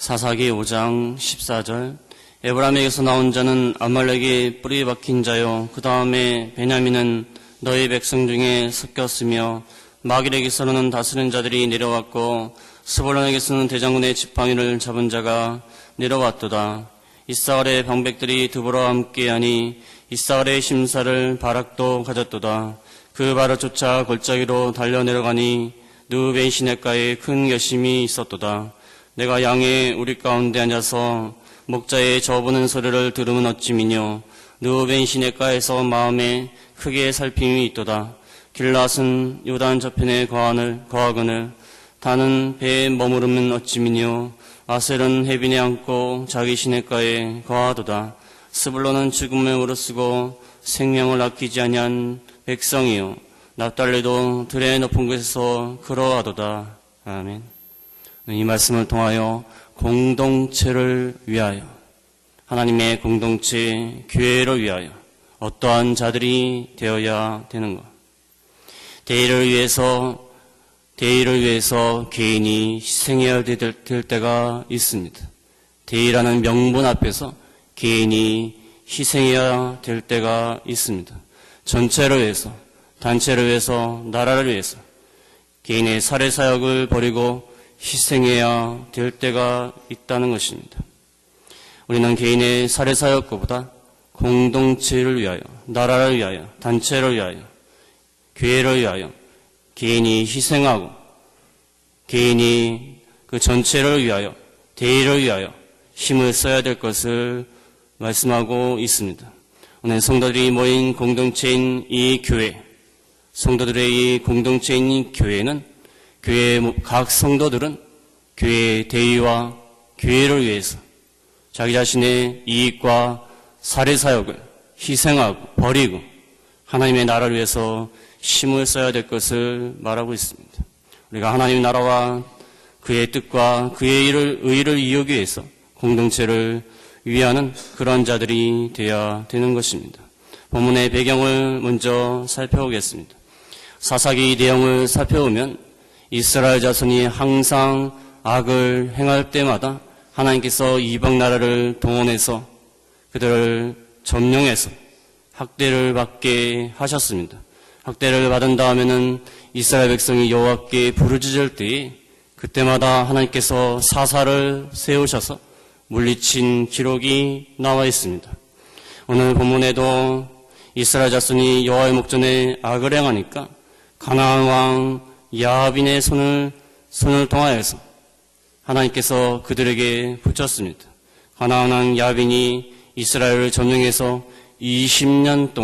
사사기 5장 14절 에브라임에게서 나온 자는 아말렉의 뿌리 박힌 자요 그 다음에 베냐민은 너희 백성 중에 섞였으며 마길에게서는 다스린 자들이 내려왔고 스불론에게서는 대장군의 지팡이를 잡은 자가 내려왔도다. 이스라엘의 방백들이 드보라와 함께하니 이스라엘의 심사를 바락도 가졌도다. 그 발을 쫓아 골짜기로 달려 내려가니 느벤 시냇가에 큰 결심이 있었도다. 내가 양의 우리 가운데 앉아서 목자의 저부는 소리를 들으면 어찌미뇨. 느벤 시냇가에서 마음에 크게 살핌이 있도다. 길랏은 요단 저편에 거하거늘 다는 배에 머무르면 어찌미뇨. 아셀은 해변에 앉고 자기 시냇가에 거하도다. 스불론은 죽음에 무릅쓰고 생명을 아끼지 아니한 백성이요 납달리도 들의 높은 곳에서 걸어가도다. 아멘. 이 말씀을 통하여 공동체를 위하여, 하나님의 공동체, 교회를 위하여 어떠한 자들이 되어야 되는가? 대의를 위해서 개인이 희생해야 될 때가 있습니다. 대의라는 명분 앞에서 개인이 희생해야 될 때가 있습니다. 전체를 위해서, 단체를 위해서, 나라를 위해서 개인의 살해사역을 버리고 희생해야 될 때가 있다는 것입니다. 우리는 개인의 살해사역보다 공동체를 위하여, 나라를 위하여, 단체를 위하여, 교회를 위하여 개인이 희생하고 개인이 그 전체를 위하여, 대의를 위하여 힘을 써야 될 것을 말씀하고 있습니다. 오늘 성도들이 모인 공동체인 이 교회, 성도들의 이 공동체인 이 교회는 교회 각 성도들은 교회의 대의와 교회를 위해서 자기 자신의 이익과 살해사역을 희생하고 버리고 하나님의 나라를 위해서 힘을 써야 될 것을 말하고 있습니다. 우리가 하나님의 나라와 그의 뜻과 그의 의를 이루기 위해서 공동체를 위하는 그런 자들이 되어야 되는 것입니다. 본문의 배경을 먼저 살펴보겠습니다. 사사기 내용을 살펴보면 이스라엘 자손이 항상 악을 행할 때마다 하나님께서 이방 나라를 동원해서 그들을 점령해서 학대를 받게 하셨습니다. 학대를 받은 다음에는 이스라엘 백성이 여호와께 부르짖을 때에 그때마다 하나님께서 사사를 세우셔서 물리친 기록이 나와 있습니다. 오늘 본문에도 이스라엘 자손이 여호와의 목전에 악을 행하니까 가나안 왕 야빈의 손을 통하여서 하나님께서 그들에게 붙였습니다. 가나안 왕 야빈이 이스라엘을 점령해서 20년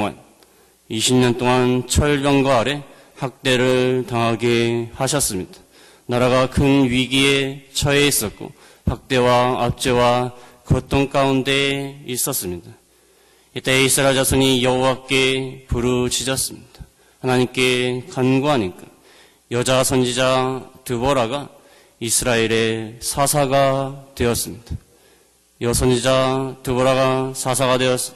동안 철병과 아래 학대를 당하게 하셨습니다. 나라가 큰 위기에 처해 있었고 학대와 압제와 고통 가운데 있었습니다. 이때 이스라엘 자손이 여호와께 부르짖었습니다. 하나님께 간구하니까 여자 선지자 드보라가 이스라엘의 사사가 되었습니다. 여선지자 드보라가 사사가 되어서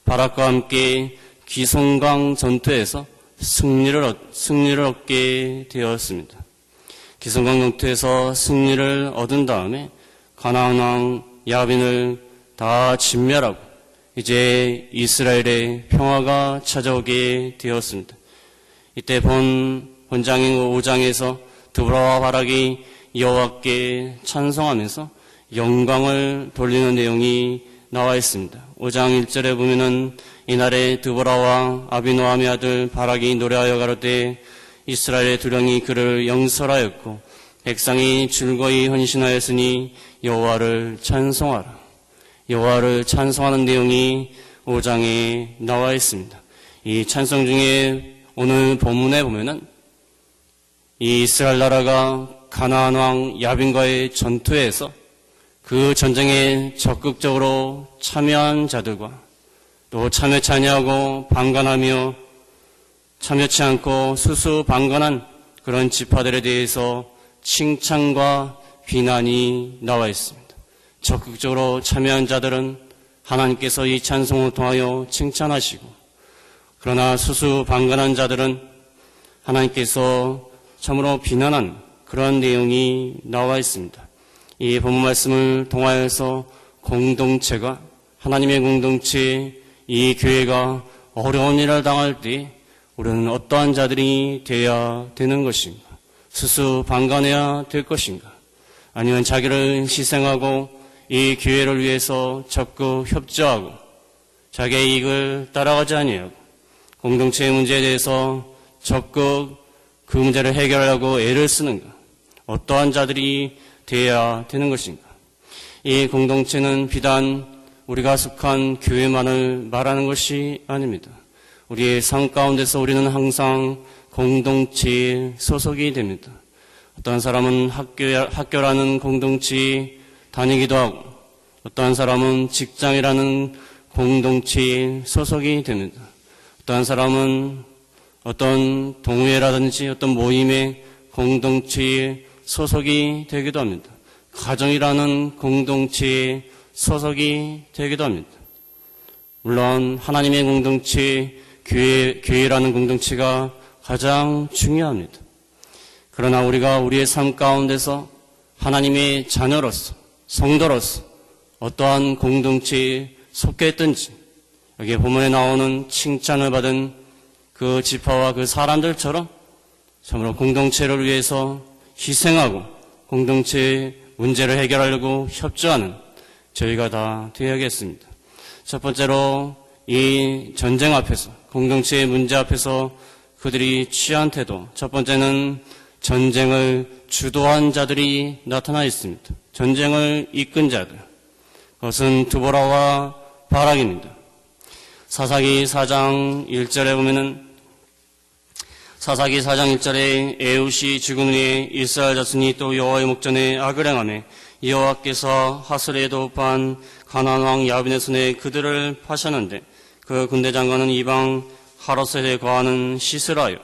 바락과 함께 기송강 전투에서 승리를 얻게 되었습니다. 기송강 전투에서 승리를 얻은 다음에 가나안 왕 야빈을 다 진멸하고 이제 이스라엘의 평화가 찾아오게 되었습니다. 이때 본장인 5장에서 드보라와 바락이 여호와께 찬송하면서 영광을 돌리는 내용이 나와 있습니다. 5장 1절에 보면은 이날에 드보라와 아비노함의 아들 바락이 노래하여 가로되 이스라엘의 두령이 그를 영설하였고 백성이 즐거이 헌신하였으니 여호와를 찬송하라. 여호와를 찬송하는 내용이 5장에 나와 있습니다. 이 찬송 중에 오늘 본문에 보면은 이 이스라엘 나라가 가나안 왕 야빈과의 전투에서 그 전쟁에 적극적으로 참여한 자들과 또 참여치 아니하고 방관하며 참여치 않고 수수방관한 그런 지파들에 대해서 칭찬과 비난이 나와 있습니다. 적극적으로 참여한 자들은 하나님께서 이 찬송을 통하여 칭찬하시고 그러나 수수방관한 자들은 하나님께서 참으로 비난한 그런 내용이 나와 있습니다. 이 본문 말씀을 통하여서 공동체가, 하나님의 공동체, 이 교회가 어려운 일을 당할 때 우리는 어떠한 자들이 되어야 되는 것인가? 수수방관해야 될 것인가? 아니면 자기를 희생하고 이 교회를 위해서 적극 협조하고 자기의 이익을 따라가지 아니하고 공동체의 문제에 대해서 적극 그 문제를 해결하려고 애를 쓰는가? 어떠한 자들이 되어야 되는 것인가? 이 공동체는 비단 우리가 속한 교회만을 말하는 것이 아닙니다. 우리의 삶 가운데서 우리는 항상 공동체에 소속이 됩니다. 어떤 사람은 학교라는 공동체에 다니기도 하고 어떤 사람은 직장이라는 공동체에 소속이 됩니다. 어떤 사람은 어떤 동호회라든지 어떤 모임의 공동체에 소속이 되기도 합니다. 가정이라는 공동체에 소속이 되기도 합니다. 물론 하나님의 공동체, 교회라는 공동체가 가장 중요합니다. 그러나 우리가 우리의 삶 가운데서 하나님의 자녀로서, 성도로서 어떠한 공동체에 속해 있든지 여기 본문에 나오는 칭찬을 받은 그 지파와 그 사람들처럼 참으로 공동체를 위해서 희생하고 공동체의 문제를 해결하려고 협조하는 저희가 다 되어야겠습니다. 첫 번째로 이 전쟁 앞에서, 공동체의 문제 앞에서 그들이 취한 태도, 첫 번째는 전쟁을 주도한 자들이 나타나 있습니다. 전쟁을 이끈 자들, 그것은 드보라와 바락입니다. 사사기 4장 1절에 보면은 사사기 4장 1절에 에훗이 죽은 후에 이스라엘 자손이 또 여호와의 목전에 악을 행하매 여호와께서 하솔에 도읍한 가나안 왕 야빈의 손에 그들을 파셨는데 그 군대 장관은 이방 하로셋에 거하는 시스라요.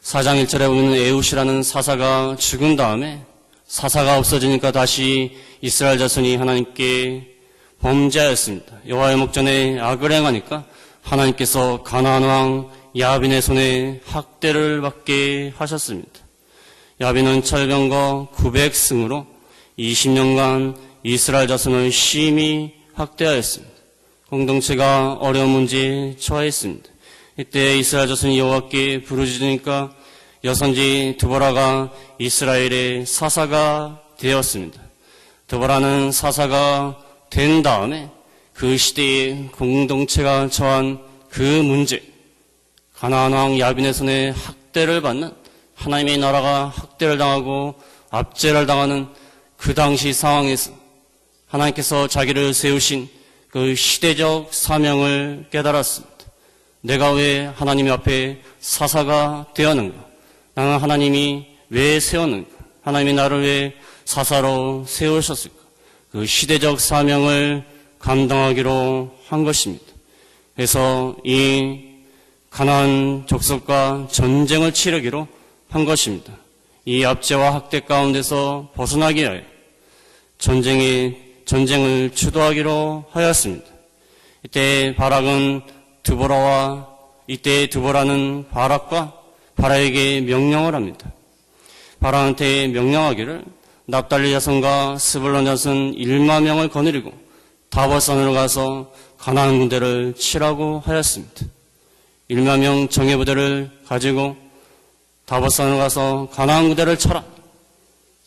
4장 1절에 보면 에훗이라는 사사가 죽은 다음에 사사가 없어지니까 다시 이스라엘 자손이 하나님께 범죄하였습니다. 여호와의 목전에 악을 행하니까 하나님께서 가나안 왕 야빈의 손에 학대를 받게 하셨습니다. 야빈은 철병거 900승으로 20년간 이스라엘 자손을 심히 학대하였습니다. 공동체가 어려운 문제에 처했습니다. 이때 이스라엘 자손이 여호와께 부르짖으니까 여선지 드보라가 이스라엘의 사사가 되었습니다. 드보라는 사사가 된 다음에 그 시대의 공동체가 처한 그 문제, 가나안 왕 야빈의 손에 학대를 받는, 하나님의 나라가 학대를 당하고 압제를 당하는 그 당시 상황에서 하나님께서 자기를 세우신 그 시대적 사명을 깨달았습니다. 내가 왜 하나님 앞에 사사가 되었는가? 나는 하나님이 왜 세웠는가? 하나님이 나를 왜 사사로 세우셨을까? 그 시대적 사명을 감당하기로 한 것입니다. 그래서 이 가나안 족속과 전쟁을 치르기로 한 것입니다. 이 압제와 학대 가운데서 벗어나기 위하여 전쟁을 주도하기로 하였습니다. 이때 바락은 드보라와 이때 드보라는 바락과 바락에게 명령을 합니다. 바락한테 명령하기를 납달리 자손과 스불론 자손 1만 명을 거느리고 다봇산으로 가서 가나안 군대를 치라고 하였습니다. 1만 명 정예부대를 가지고 다봇산으로 가서 가나안 군대를 쳐라.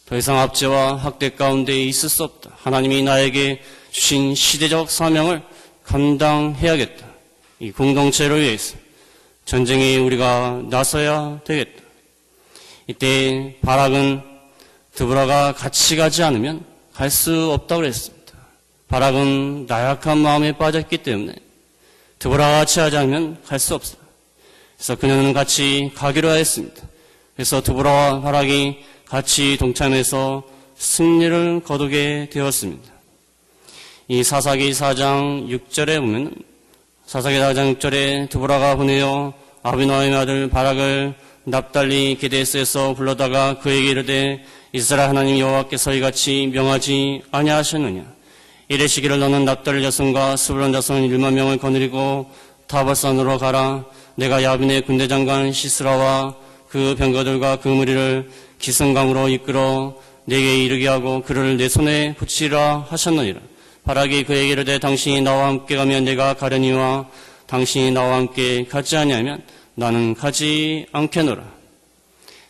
더 이상 압제와 학대 가운데 있을 수 없다. 하나님이 나에게 주신 시대적 사명을 감당해야겠다. 이 공동체를 위해서 전쟁에 우리가 나서야 되겠다. 이때 바락은 드보라가 같이 가지 않으면 갈 수 없다고 그랬습니다. 바락은 나약한 마음에 빠졌기 때문에 드보라가 같이 하지 않으면 갈 수 없어요. 그래서 그녀는 같이 가기로 했습니다. 그래서 드보라와 바락이 같이 동참해서 승리를 거두게 되었습니다. 이 사사기 4장 6절에 보면 사사기 4장 6절에 드보라가 보내어 아비노함의 아들 바락을 납달리 게데스에서 불러다가 그에게 이르되 이스라엘 하나님 여호와께서 이같이 명하지 아니하셨느냐? 이르시기를 너는 납달리 자손과 스불론 자손 1만 명을 거느리고 다봇산으로 가라. 내가 야빈의 군대장관 시스라와 그 병거들과 그 무리를 기성강으로 이끌어 내게 이르게 하고 그를 내 손에 붙이라 하셨느니라. 바락이 그에게 이르되 당신이 나와 함께 가면 내가 가려니와 당신이 나와 함께 가지 아니하면 나는 가지 않겠노라.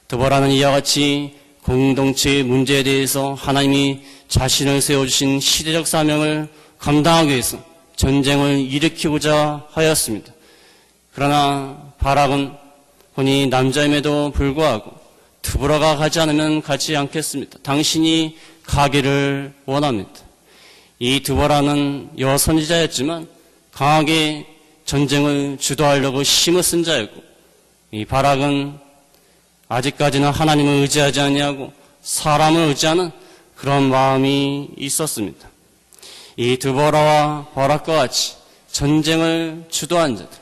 드보라는 이와 같이 공동체의 문제에 대해서 하나님이 자신을 세워주신 시대적 사명을 감당하기 위해서 전쟁을 일으키고자 하였습니다. 그러나 바락은 본인이 남자임에도 불구하고 드보라가 가지 않으면 가지 않겠습니다. 당신이 가기를 원합니다. 이 드보라는 여선지자였지만 강하게 전쟁을 주도하려고 힘을 쓴 자였고, 이 바락은 아직까지는 하나님을 의지하지 아니하고 사람을 의지하는 그런 마음이 있었습니다. 이 드보라와 바락과 같이 전쟁을 주도한 자들,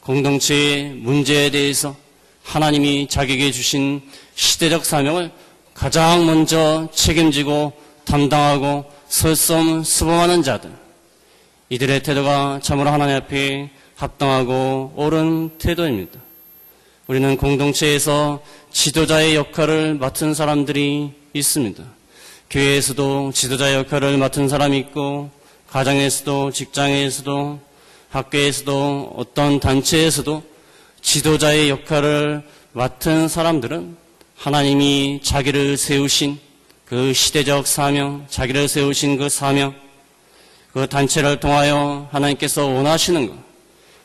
공동체의 문제에 대해서 하나님이 자기에게 주신 시대적 사명을 가장 먼저 책임지고 담당하고 설섬수범하는 자들, 이들의 태도가 참으로 하나님 앞에 합당하고 옳은 태도입니다. 우리는 공동체에서 지도자의 역할을 맡은 사람들이 있습니다. 교회에서도 지도자의 역할을 맡은 사람이 있고, 가정에서도, 직장에서도, 학교에서도, 어떤 단체에서도 지도자의 역할을 맡은 사람들은 하나님이 자기를 세우신 그 시대적 사명, 자기를 세우신 그 사명, 그 단체를 통하여 하나님께서 원하시는 것,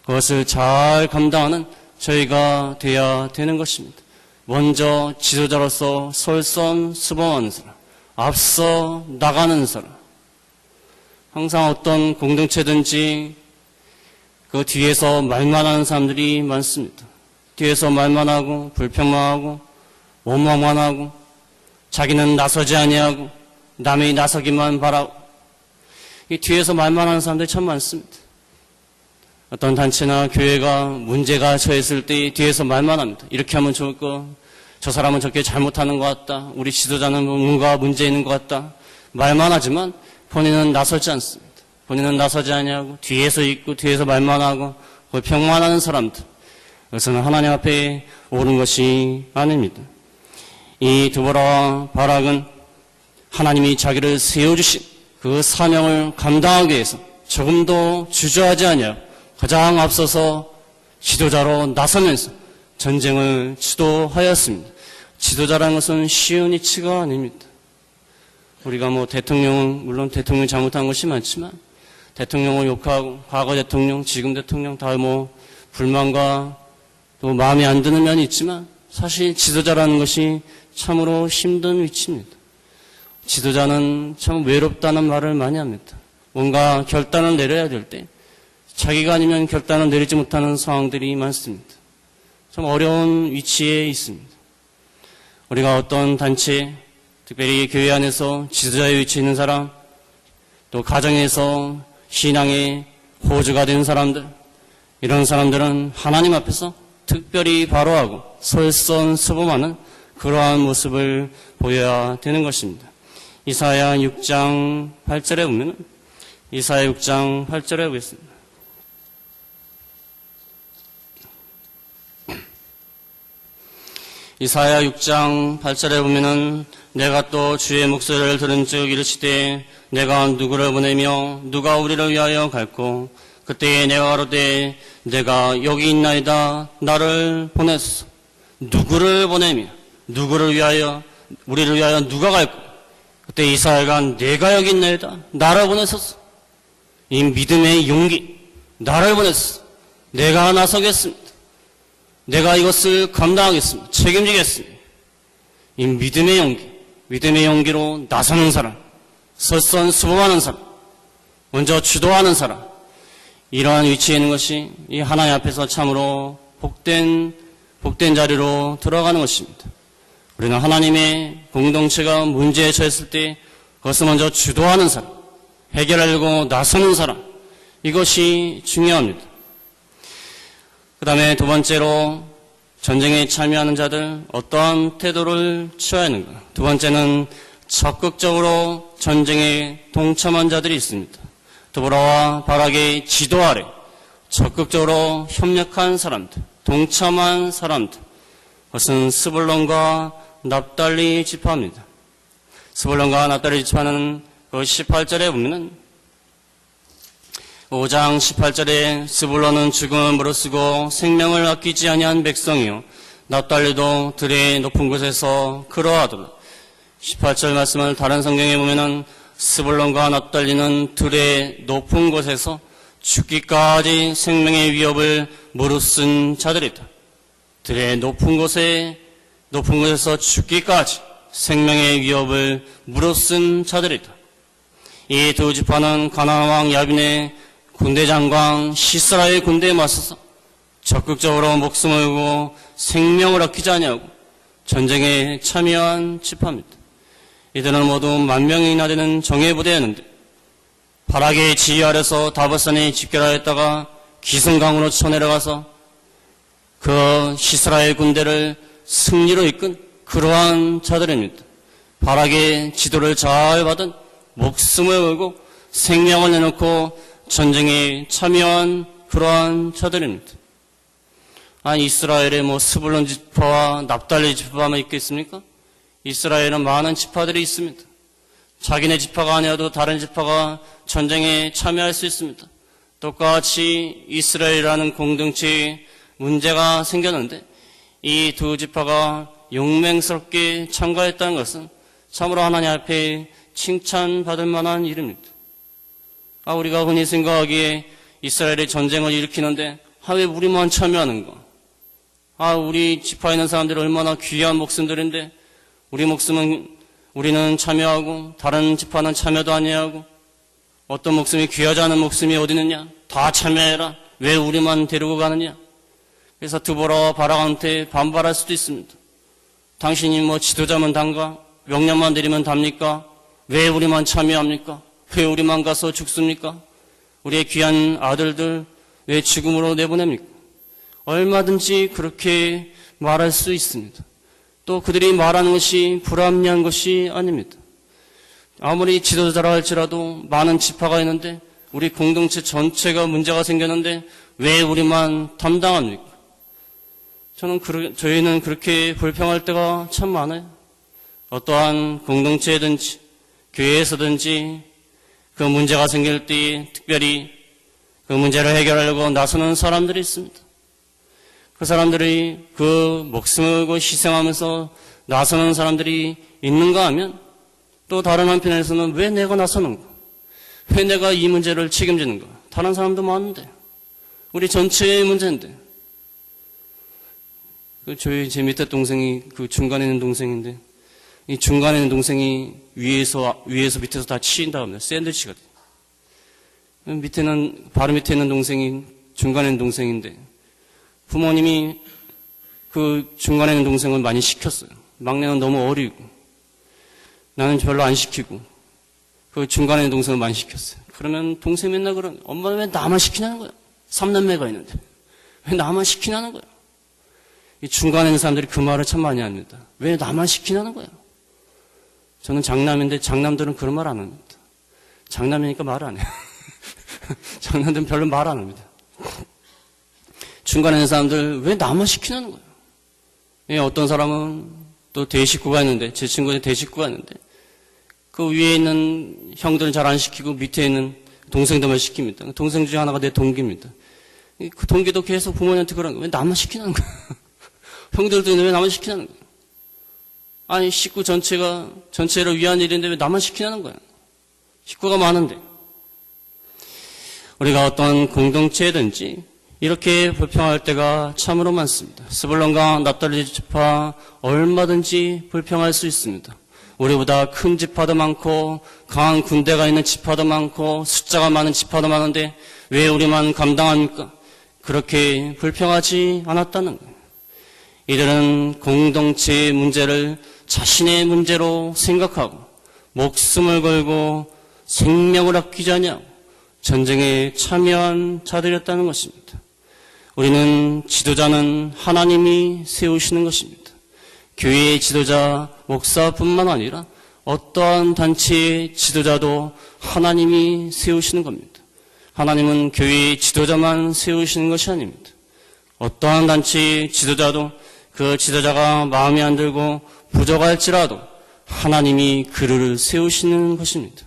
그것을 잘 감당하는 저희가 되어야 되는 것입니다. 먼저 지도자로서 솔선수범하는 사람, 앞서 나가는 사람. 항상 어떤 공동체든지 그 뒤에서 말만 하는 사람들이 많습니다. 뒤에서 말만 하고 불평만 하고 원망만 하고 자기는 나서지 아니하고 남이 나서기만 바라고, 이 뒤에서 말만 하는 사람들이 참 많습니다. 어떤 단체나 교회가 문제가 처했을 때 뒤에서 말만 합니다. 이렇게 하면 좋을 거, 저 사람은 저렇게 잘못하는 것 같다, 우리 지도자는 뭔가 문제 있는 것 같다, 말만 하지만 본인은 나서지 않습니다. 본인은 나서지 아니하고 뒤에서 있고 뒤에서 말만 하고 불평만 하는 사람들, 그것은 하나님 앞에 옳은 것이 아닙니다. 이 드보라와 바락은 하나님이 자기를 세워주신 그 사명을 감당하기 위해서 조금도 주저하지 아니하고 가장 앞서서 지도자로 나서면서 전쟁을 주도하였습니다. 지도자라는 것은 쉬운 이치가 아닙니다. 우리가 대통령은 물론 대통령이 잘못한 것이 많지만 대통령을 욕하고 과거 대통령, 지금 대통령 다 불만과 또 마음에 안 드는 면이 있지만 사실 지도자라는 것이 참으로 힘든 위치입니다. 지도자는 참 외롭다는 말을 많이 합니다. 뭔가 결단을 내려야 될 때 자기가 아니면 결단을 내리지 못하는 상황들이 많습니다. 참 어려운 위치에 있습니다. 우리가 어떤 단체, 특별히 교회 안에서 지도자의 위치에 있는 사람, 또 가정에서 신앙의 호주가 된 사람들, 이런 사람들은 하나님 앞에서 특별히 바로하고 솔선수범하는 그러한 모습을 보여야 되는 것입니다. 이사야 6장 8절에 보면, 이사야 6장 8절에 보겠습니다. 이사야 6장 8절에 보면은 내가 또 주의 목소리를 들은즉 이르시되 내가 누구를 보내며 누가 우리를 위하여 갈고 그때에 내가 가로되 내가 여기 있나이다 나를 보냈소. 누구를 보내며 누구를 위하여 우리를 위하여 누가 갈고 그때 이사야가 내가 여기 있나이다 나를 보냈었어. 이 믿음의 용기, 나를 보냈어. 내가 나서겠습니다. 내가 이것을 감당하겠습니다. 책임지겠습니다. 이 믿음의 용기, 믿음의 용기로 나서는 사람, 설선수범하는 사람, 먼저 주도하는 사람, 이러한 위치에 있는 것이 이 하나님 앞에서 참으로 복된 자리로 들어가는 것입니다. 우리는 하나님의 공동체가 문제에 처했을 때 그것을 먼저 주도하는 사람, 해결하려고 나서는 사람, 이것이 중요합니다. 그 다음에 두 번째로 전쟁에 참여하는 자들 어떠한 태도를 취해야 하는가. 두 번째는 적극적으로 전쟁에 동참한 자들이 있습니다. 드보라와 바락의 지도 아래 적극적으로 협력한 사람들, 동참한 사람들, 그것은 스불론과 납달리 지파입니다. 스불론과 납달리 지파는 그 18절에 보면은 5장 18절에 스불론은 죽음을 무릅쓰고 생명을 아끼지 아니한 백성이요 납달리도 들의 높은 곳에서 그러하도다. 18절 말씀을 다른 성경에 보면은 스불론과 납달리는 들의 높은 곳에서 죽기까지 생명의 위협을 무릅쓴 자들이다. 들의 높은 곳에서 죽기까지 생명의 위협을 무릅쓴 자들이다. 이 두 지파는 가나안 왕 야빈의 군대 장관 시스라의 군대에 맞서서 적극적으로 목숨을 걸고 생명을 아끼지 아니하고 전쟁에 참여한 지파입니다. 이들은 모두 10,000명이나 되는 정예부대였는데 바락의 지휘 아래서 다봇산에 집결하였다가 기승강으로 쳐내려가서 그 시스라의 군대를 승리로 이끈 그러한 자들입니다. 바락의 지도를 잘 받은 목숨을 걸고 생명을 내놓고 전쟁에 참여한 그러한 자들입니다. 아니 이스라엘에 스불론 지파와 납달리 지파만 있겠습니까? 이스라엘은 많은 지파들이 있습니다. 자기네 지파가 아니어도 다른 지파가 전쟁에 참여할 수 있습니다. 똑같이 이스라엘이라는 공동체에 문제가 생겼는데 이 두 지파가 용맹스럽게 참가했다는 것은 참으로 하나님 앞에 칭찬받을 만한 일입니다. 우리가 흔히 생각하기에 이스라엘이 전쟁을 일으키는데 왜 우리만 참여하는가? 우리 지파에 있는 사람들이 얼마나 귀한 목숨들인데 우리는 참여하고 다른 지파는 참여도 아니하고 어떤 목숨이 귀하지 않은 목숨이 어디 있느냐? 다 참여해라. 왜 우리만 데리고 가느냐? 그래서 드보라와 바락한테 반발할 수도 있습니다. 당신이 지도자면 단가? 명령만 내리면 답니까? 왜 우리만 참여합니까? 왜 우리만 가서 죽습니까? 우리의 귀한 아들들 왜 죽음으로 내보냅니까? 얼마든지 그렇게 말할 수 있습니다. 또 그들이 말하는 것이 불합리한 것이 아닙니다. 아무리 지도자라 할지라도 많은 지파가 있는데 우리 공동체 전체가 문제가 생겼는데 왜 우리만 담당합니까? 저희는 그렇게 불평할 때가 참 많아요. 어떠한 공동체든지 교회에서든지 그 문제가 생길 때 특별히 그 문제를 해결하려고 나서는 사람들이 있습니다. 그 사람들이 그 목숨을 걸고 희생하면서 나서는 사람들이 있는가 하면 또 다른 한편에서는 왜 내가 나서는가? 왜 내가 이 문제를 책임지는가? 다른 사람도 많은데 우리 전체의 문제인데 제 밑에 동생이 그 중간에 있는 동생인데 이 중간에 있는 동생이 위에서 밑에서 다 치인다 합니다. 샌드위치가 돼. 바로 밑에 있는 동생이 중간에 있는 동생인데 부모님이 그 중간에 있는 동생을 많이 시켰어요. 막내는 너무 어리고 나는 별로 안 시키고 그 중간에 있는 동생을 많이 시켰어요. 그러면 동생이 맨날 그러는 엄마는 왜 나만 시키냐는 거야. 3남매가 있는데 왜 나만 시키냐는 거야. 이 중간에 있는 사람들이 그 말을 참 많이 합니다. 왜 나만 시키냐는 거야. 저는 장남인데 장남들은 그런 말 안 합니다. 장남이니까 말 안 해요. 장남들은 별로 말 안 합니다. 중간에 있는 사람들 왜 나만 시키냐는 거예요. 예, 어떤 사람은 또 대식구가 있는데 제 친구는 대식구가 있는데 그 위에 있는 형들은 잘 안 시키고 밑에 있는 동생들만 시킵니다. 동생 중에 하나가 내 동기입니다. 그 동기도 계속 부모님한테 그러는 거예요. 왜 나만 시키냐는 거야. 형들도 왜 나만 시키냐는 거야. 아니 식구 전체를 위한 일인데 왜 나만 시키냐는 거야. 식구가 많은데 우리가 어떤 공동체든지 이렇게 불평할 때가 참으로 많습니다. 스불론과 납달리 지파 얼마든지 불평할 수 있습니다. 우리보다 큰 지파도 많고 강한 군대가 있는 지파도 많고 숫자가 많은 지파도 많은데 왜 우리만 감당합니까? 그렇게 불평하지 않았다는 거예요. 이들은 공동체의 문제를 자신의 문제로 생각하고 목숨을 걸고 생명을 아끼지 않냐고 전쟁에 참여한 자들이었다는 것입니다. 우리는 지도자는 하나님이 세우시는 것입니다. 교회의 지도자, 목사뿐만 아니라 어떠한 단체의 지도자도 하나님이 세우시는 겁니다. 하나님은 교회의 지도자만 세우시는 것이 아닙니다. 어떠한 단체의 지도자도 그 지도자가 마음에 안 들고 부족할지라도 하나님이 그를 세우시는 것입니다.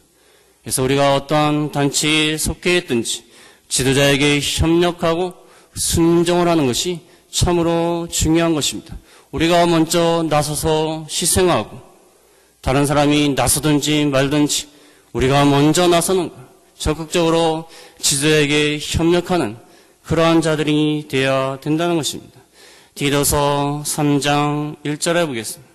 그래서 우리가 어떠한 단체에 속해 있든지 지도자에게 협력하고 순종을 하는 것이 참으로 중요한 것입니다. 우리가 먼저 나서서 희생하고 다른 사람이 나서든지 말든지 우리가 먼저 나서는 것, 적극적으로 지도자에게 협력하는 그러한 자들이 되어야 된다는 것입니다. 디도서 3장 1절에 보겠습니다.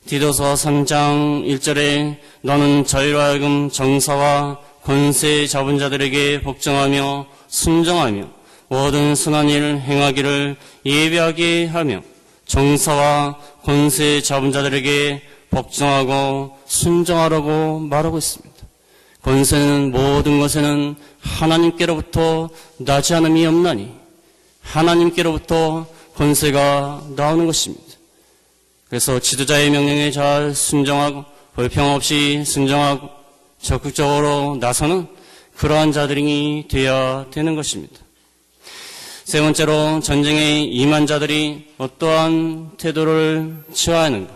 디도서 3장 1절에 너는 저희로 하여금 정사와 권세 잡은 자들에게 복종하며 순종하며 모든 선한 일을 행하기를 예비하게 하며 정사와 권세 잡은 자들에게 복종하고 순종하라고 말하고 있습니다. 권세는 모든 것에는 하나님께로부터 나지 않음이 없나니 하나님께로부터 권세가 나오는 것입니다. 그래서 지도자의 명령에 잘 순종하고 불평 없이 순종하고 적극적으로 나서는 그러한 자들이 되어야 되는 것입니다. 세 번째로 전쟁에 임한 자들이 어떠한 태도를 취해야 하는가?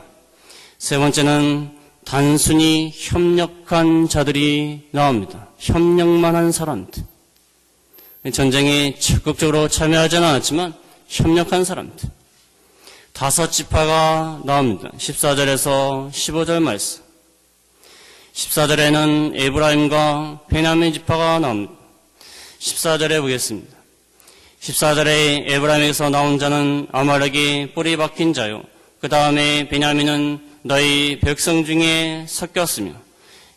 세 번째는 단순히 협력한 자들이 나옵니다. 협력만 한 사람들. 전쟁에 적극적으로 참여하지는 않았지만 협력한 사람들. 5지파가 나옵니다. 14절에서 15절 말씀. 14절에는 에브라임과 베냐민 지파가 나옵니다. 14절에 보겠습니다. 14절에 에브라임에서 나온 자는 아말렉이 뿌리 박힌 자요. 그 다음에 베냐민은 너희 백성 중에 섞였으며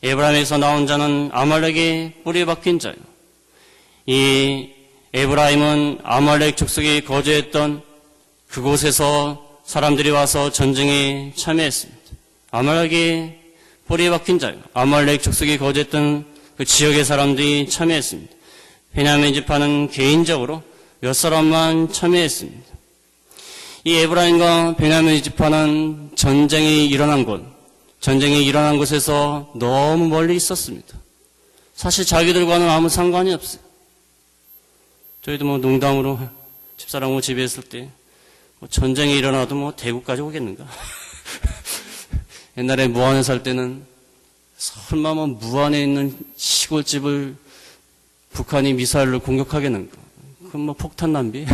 에브라임에서 나온 자는 아말렉이 뿌리 박힌 자요. 이 에브라임은 아말렉 족속이 거주했던 그곳에서 사람들이 와서 전쟁에 참여했습니다. 아말렉이 뿌리 박힌 자요. 아말렉 족속이 거주했던 그 지역의 사람들이 참여했습니다. 베냐민 지파는 개인적으로 몇 사람만 참여했습니다. 이 에브라임과 베냐민 지파는 전쟁이 일어난 곳에서 너무 멀리 있었습니다. 사실 자기들과는 아무 상관이 없어요. 저희도 농담으로 집사람하고 집에 있을 때 전쟁이 일어나도 대구까지 오겠는가? 옛날에 무안에 살 때는 설마 무안에 있는 시골집을 북한이 미사일로 공격하겠는가? 그럼 폭탄 낭비?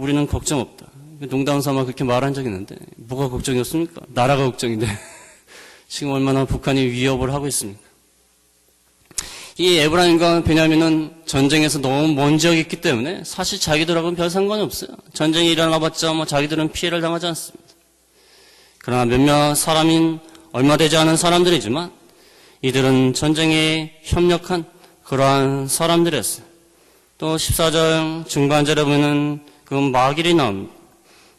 우리는 걱정 없다. 농담 삼아 그렇게 말한 적이 있는데 뭐가 걱정이었습니까? 나라가 걱정인데 지금 얼마나 북한이 위협을 하고 있습니까? 이 에브라임과 베냐민은 전쟁에서 너무 먼 지역에 있기 때문에 사실 자기들하고는 별 상관이 없어요. 전쟁이 일어나봤자 자기들은 피해를 당하지 않습니다. 그러나 몇몇 사람인 얼마 되지 않은 사람들이지만 이들은 전쟁에 협력한 그러한 사람들이었어요. 또 14절 중반절에 보면 그 마길이 나옵니다.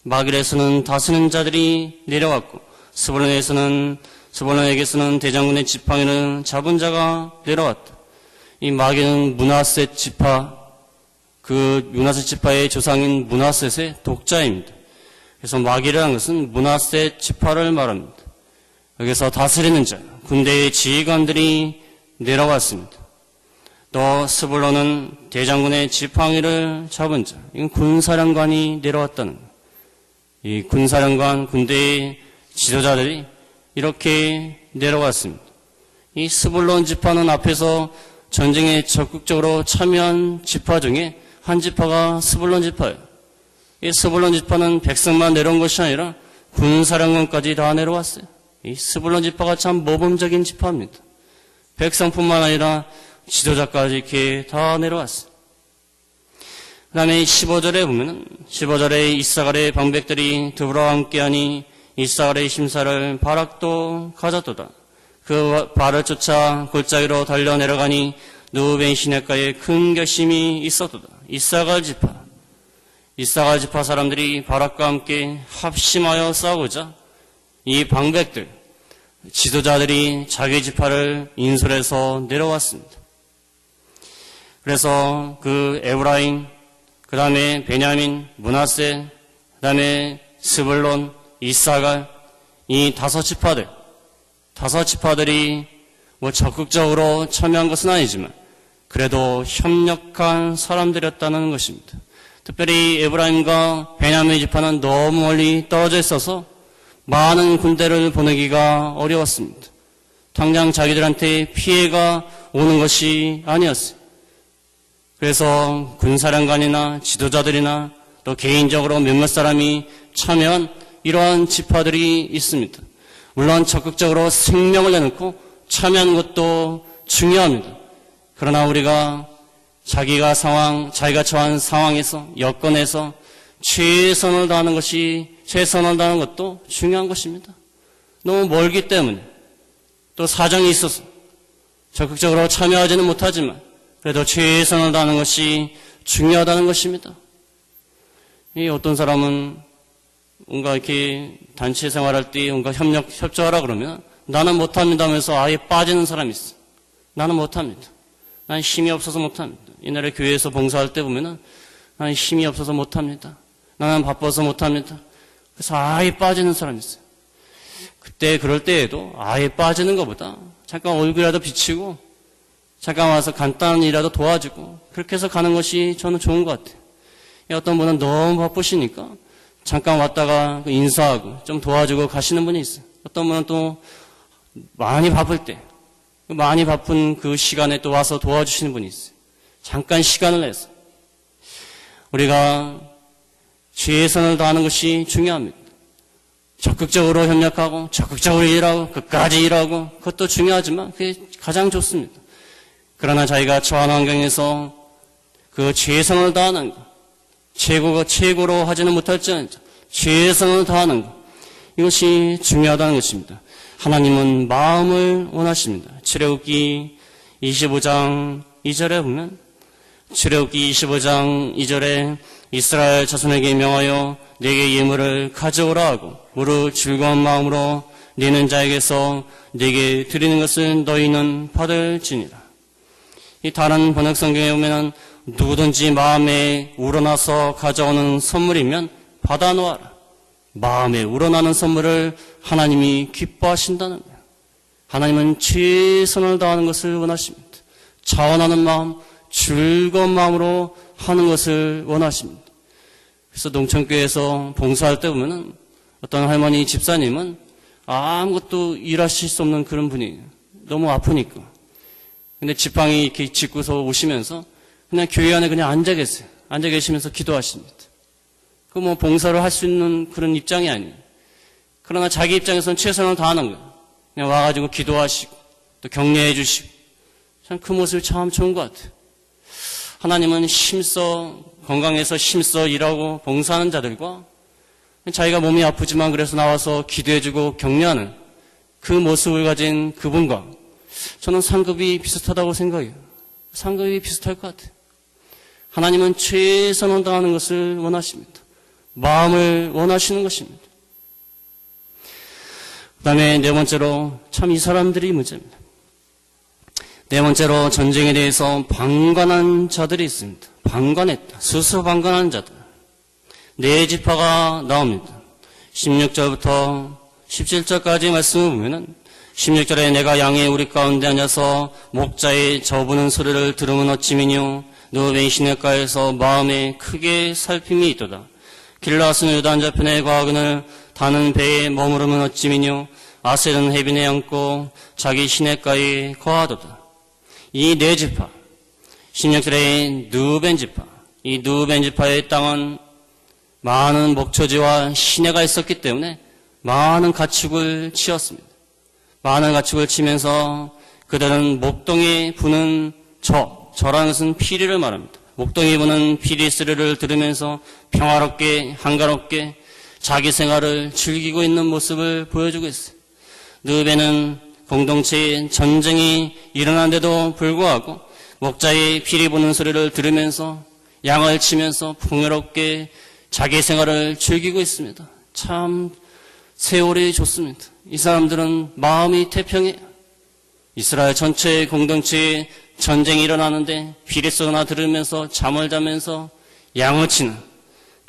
마길에서는 다스리는 자들이 내려왔고 스불론에게서는 대장군의 지팡이를 잡은 자가 내려왔다. 이 마길은 므낫세 지파, 그 므낫세 지파의 조상인 므낫셋의 독자입니다. 그래서 마길이라는 것은 므낫세 지파를 말합니다. 여기서 다스리는 자, 군대의 지휘관들이 내려왔습니다. 또 스불론은 대장군의 지팡이를 잡은 자, 이건 군사령관이 내려왔다는 거예요. 이 군사령관, 군대의 지도자들이 이렇게 내려왔습니다. 이 스불론 지파는 앞에서 전쟁에 적극적으로 참여한 지파 중에 한 지파가 스불론 지파예요. 이 스불론 지파는 백성만 내려온 것이 아니라 군사령관까지 다 내려왔어요. 이 스불론 지파가 참 모범적인 지파입니다. 백성뿐만 아니라 지도자까지 이렇게 다 내려왔어요. 그 다음에 15절에 보면은 15절에 이사갈의 방백들이 드보라와 함께하니 이사갈의 심사를 바락도 가졌도다. 그 발을 쫓아 골짜기로 달려 내려가니 누벤 시내가에 큰 결심이 있었도다. 이사갈 지파 사람들이 바락과 함께 합심하여 싸우고자 이 방백들, 지도자들이 자기 지파를 인솔해서 내려왔습니다. 그래서 그 에브라임, 그 다음에 베냐민, 므낫세, 그 다음에 스불론, 이사갈, 이 5지파들이 적극적으로 참여한 것은 아니지만 그래도 협력한 사람들이었다는 것입니다. 특별히 에브라임과 베냐민 지파는 너무 멀리 떨어져 있어서 많은 군대를 보내기가 어려웠습니다. 당장 자기들한테 피해가 오는 것이 아니었어요. 그래서 군사령관이나 지도자들이나 또 개인적으로 몇몇 사람이 참여한 이러한 지파들이 있습니다. 물론 적극적으로 생명을 내놓고 참여하는 것도 중요합니다. 그러나 우리가 자기가 처한 상황에서, 여건에서 최선을 다하는 것도 중요한 것입니다. 너무 멀기 때문에 또 사정이 있어서 적극적으로 참여하지는 못하지만 그래도 최선을 다하는 것이 중요하다는 것입니다. 어떤 사람은 뭔가 이렇게 단체 생활할 때 뭔가 협조하라 그러면 나는 못합니다 하면서 아예 빠지는 사람이 있어. 나는 못합니다. 난 힘이 없어서 못합니다. 옛날에 교회에서 봉사할 때 보면은 나는 힘이 없어서 못합니다. 나는 바빠서 못합니다. 그래서 아예 빠지는 사람이 있어요. 그럴 때에도 아예 빠지는 것보다 잠깐 얼굴이라도 비치고 잠깐 와서 간단한 일이라도 도와주고 그렇게 해서 가는 것이 저는 좋은 것 같아요. 어떤 분은 너무 바쁘시니까 잠깐 왔다가 인사하고 좀 도와주고 가시는 분이 있어요. 어떤 분은 또 많이 바쁠 때, 많이 바쁜 그 시간에 또 와서 도와주시는 분이 있어요. 잠깐 시간을 내서. 우리가 최선을 다하는 것이 중요합니다. 적극적으로 협력하고, 적극적으로 일하고, 끝까지 일하고, 그것도 중요하지만 그게 가장 좋습니다. 그러나 자기가 처한 환경에서 그 최선을 다하는 것, 최고로 하지는 못할지언정 최선을 다하는 것, 이것이 중요하다는 것입니다. 하나님은 마음을 원하십니다. 출애굽기 25장 2절에 보면 출애굽기 25장 2절에 이스라엘 자손에게 명하여 내게 예물을 가져오라 하고 무릇 즐거운 마음으로 내는 자에게서 내게 드리는 것을 너희는 받을지니라. 이 다른 번역 성경에 보면 누구든지 마음에 우러나서 가져오는 선물이면 받아놓아라. 마음에 우러나는 선물을 하나님이 기뻐하신다는 거예요. 하나님은 최선을 다하는 것을 원하십니다. 자원하는 마음, 즐거운 마음으로 하는 것을 원하십니다. 그래서 농촌교회에서 봉사할 때 보면은 어떤 할머니 집사님은 아무것도 일하실 수 없는 그런 분이에요. 너무 아프니까. 근데 지팡이 이렇게 짚고서 오시면서 그냥 교회 안에 그냥 앉아 계세요. 앉아 계시면서 기도하십니다. 봉사를 할 수 있는 그런 입장이 아니에요. 그러나 자기 입장에서는 최선을 다하는 거예요. 그냥 와가지고 기도하시고 또 격려해 주시고 참 그 모습이 참 좋은 것 같아요. 하나님은 건강해서 힘써 일하고 봉사하는 자들과 자기가 몸이 아프지만 그래서 나와서 기도해주고 격려하는 그 모습을 가진 그분과 저는 상급이 비슷하다고 생각해요. 상급이 비슷할 것 같아요. 하나님은 최선을 다하는 것을 원하십니다. 마음을 원하시는 것입니다. 그 다음에 네 번째로 참 이 사람들이 문제입니다. 네 번째로 전쟁에 대해서 방관한 자들이 있습니다. 방관했다. 스스로 방관한 자들. 네 지파가 나옵니다. 16절부터 17절까지 말씀을 보면은 16절에 내가 양의 우리 가운데 앉아서 목자의 저부는 소리를 들으면 어찌미뇨 누벤 시냇가에서 마음에 크게 살핌이 있도다. 길라스는 요단 저편의 과근을 다는 배에 머무르면 어찌미뇨 아셀은 해변에 앉고 자기 시냇가에 거하도다. 이 네 지파 16절에 누벤 지파, 이 누벤 지파의 땅은 많은 목초지와 시내가 있었기 때문에 많은 가축을 치었습니다. 많은 가축을 치면서 그들은 목동에 부는 저라는 것은 피리를 말합니다. 목동에 부는 피리 소리를 들으면서 평화롭게 한가롭게 자기 생활을 즐기고 있는 모습을 보여주고 있어요. 느베는 공동체에 전쟁이 일어난데도 불구하고 목자의 피리 부는 소리를 들으면서 양을 치면서 풍요롭게 자기 생활을 즐기고 있습니다. 참 세월이 좋습니다. 이 사람들은 마음이 태평해요. 이스라엘 전체의 공동체에 전쟁이 일어나는데 피리 소리나 들으면서 잠을 자면서 양을 치는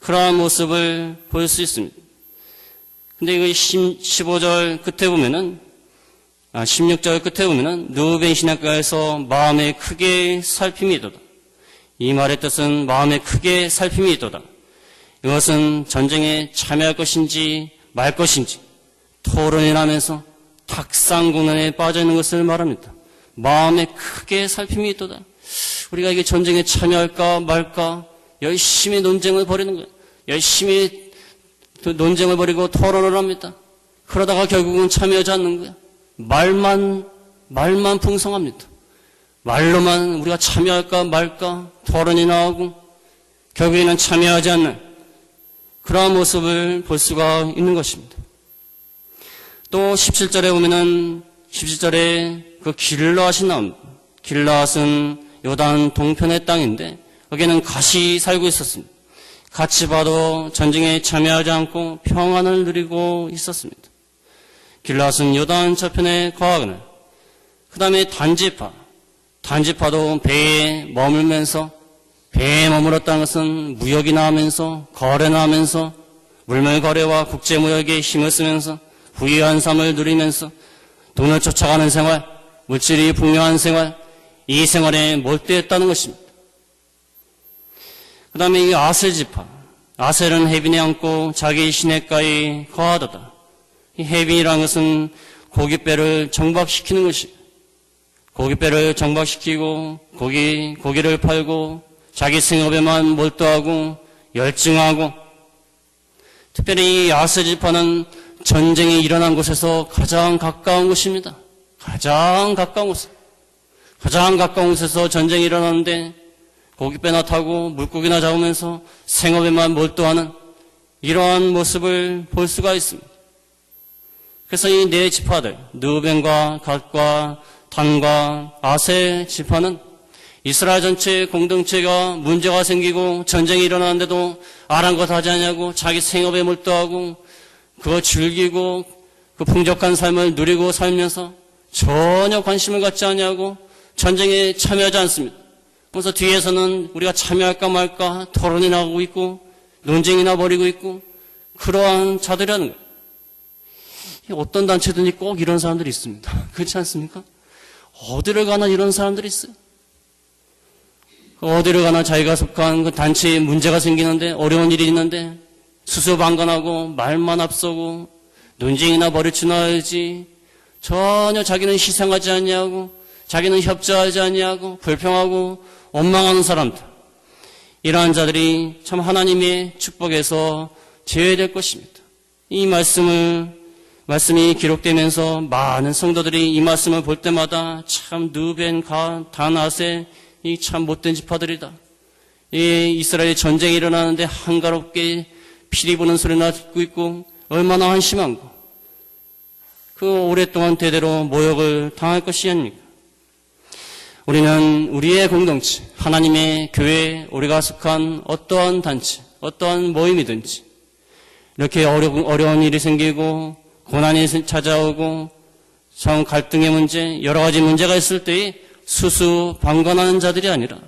그러한 모습을 볼 수 있습니다. 근데 이거 15절 끝에 보면은 16절 끝에 보면은 느벤 시냇가에서 마음에 크게 살핌이 있도다. 이 말의 뜻은 마음에 크게 살핌이 있도다. 이것은 전쟁에 참여할 것인지 말 것인지 토론이 나면서 탁상공론에 빠져 있는 것을 말합니다. 마음에 크게 살핌이 있도다. 우리가 이게 전쟁에 참여할까 말까 열심히 논쟁을 벌이는 거예요. 열심히 논쟁을 벌이고 토론을 합니다. 그러다가 결국은 참여하지 않는 거예요. 말만 풍성합니다. 말로만 우리가 참여할까 말까 토론이 나오고 결국에는 참여하지 않는 그러한 모습을 볼 수가 있는 것입니다. 또 17절에 보면은 17절에 그 길르앗이 나옵니다. 길르앗은 요단 동편의 땅인데 거기에는 갓이 살고 있었습니다. 갓이 봐도 전쟁에 참여하지 않고 평안을 누리고 있었습니다. 길르앗은 요단 저편에 거하거나 그 다음에 단지파도 배에 머물면서 배에 머물었다는 것은 무역이나 하면서 거래나 하면서 물물 거래와 국제 무역에 힘을 쓰면서 부유한 삶을 누리면서 돈을 쫓아가는 생활, 물질이 풍요한 생활, 이 생활에 몰두했다는 것입니다. 그 다음에 이 아셀 지파, 아셀은 해빈에 앉고 자기 시냇가에 거하도다. 이 해빈이라는 것은 고깃배를 정박시키는 것입니다. 고깃배를 정박시키고 고기를 팔고 자기 생업에만 몰두하고 열중하고 특별히 이 아셀 지파는 전쟁이 일어난 곳에서 가장 가까운 곳입니다. 가장 가까운 곳에서 전쟁이 일어나는데 고깃배나 타고 물고기나 잡으면서 생업에만 몰두하는 이러한 모습을 볼 수가 있습니다. 그래서 이 네 지파들, 르우벤과 갓과 단과 아셀 지파는 이스라엘 전체 공동체가 문제가 생기고 전쟁이 일어나는데도 아랑곳하지 않냐고 자기 생업에 몰두하고 그거 즐기고 그 풍족한 삶을 누리고 살면서 전혀 관심을 갖지 않냐고 전쟁에 참여하지 않습니다. 그래서 뒤에서는 우리가 참여할까 말까 토론이 나오고 있고 논쟁이나 벌이고 있고 그러한 자들이라는 거예요. 어떤 단체든지 꼭 이런 사람들이 있습니다. 그렇지 않습니까? 어디를 가나 이런 사람들이 있어요. 어디를 가나 자기가 속한 그 단체에 문제가 생기는데 어려운 일이 있는데 수수방관하고 말만 앞서고 논쟁이나 벌이치나 하지 전혀 자기는 희생하지 않냐고 자기는 협조하지 않냐고 불평하고 원망하는 사람들 이러한 자들이 참 하나님의 축복에서 제외될 것입니다. 이 말씀이 기록되면서 많은 성도들이 이 말씀을 볼 때마다 참 르우벤, 갓, 단, 아셀 이 참 못된 지파들이다. 이 이스라엘 전쟁이 일어나는데 한가롭게 피리 부는 소리나 듣고 있고 얼마나 한심한가. 그 오랫동안 대대로 모욕을 당할 것이 아닙니까? 우리는 우리의 공동체, 하나님의 교회, 우리가 속한 어떠한 단체, 어떠한 모임이든지 이렇게 어려운 일이 생기고 고난이 찾아오고 정 갈등의 문제, 여러 가지 문제가 있을 때에 수수방관하는 자들이 아니라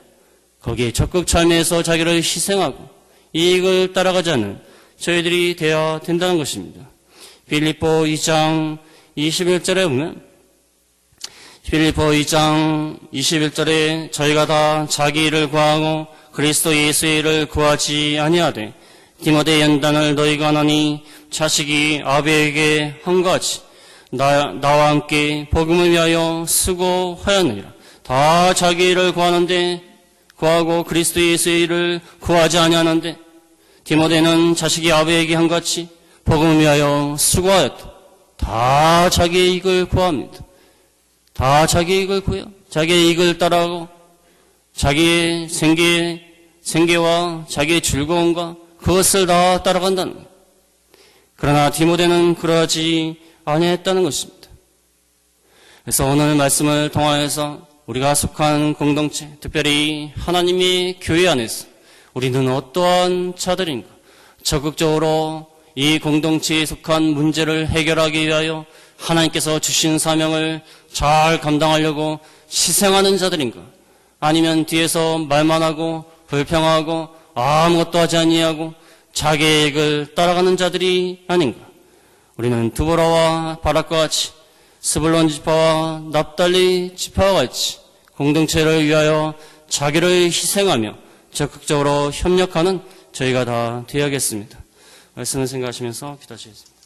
거기에 적극 참여해서 자기를 희생하고 이익을 따라가지 않는 저희들이 되어야 된다는 것입니다. 빌립보 2장 21절에 보면 빌립보 2장 21절에 저희가 다 자기 일을 구하고 그리스도 예수의 일을 구하지 아니하되 디모데 연단을 너희가 하나니 자식이 아비에게 한것 같이 나와 함께 복음을 위하여 수고하였느니라. 다 자기 일을 구하고 그리스도 예수의 일을 구하지 아니하는데 디모데는 자식이 아비에게 한것 같이 복음을 위하여 수고하였다. 다 자기의 이익을 구합니다. 다 자기의 이익을 구해요. 자기의 이익을 따라가고 자기의 생계와 자기의 즐거움과 그것을 다 따라간다는 거예요. 그러나 디모데는 그러하지 아니했다는 것입니다. 그래서 오늘 말씀을 통하여서 우리가 속한 공동체, 특별히 하나님의 교회 안에서 우리는 어떠한 자들인가? 적극적으로 이 공동체에 속한 문제를 해결하기 위하여 하나님께서 주신 사명을 잘 감당하려고 희생하는 자들인가? 아니면 뒤에서 말만 하고 불평하고 아무것도 하지 아니하고 자기의 이익을 따라가는 자들이 아닌가? 우리는 두보라와 바락과 같이 스불론 지파와 납달리 지파와 같이 공동체를 위하여 자기를 희생하며 적극적으로 협력하는 저희가 다 되어야겠습니다. 말씀을 생각하시면서 기도하시겠습니다.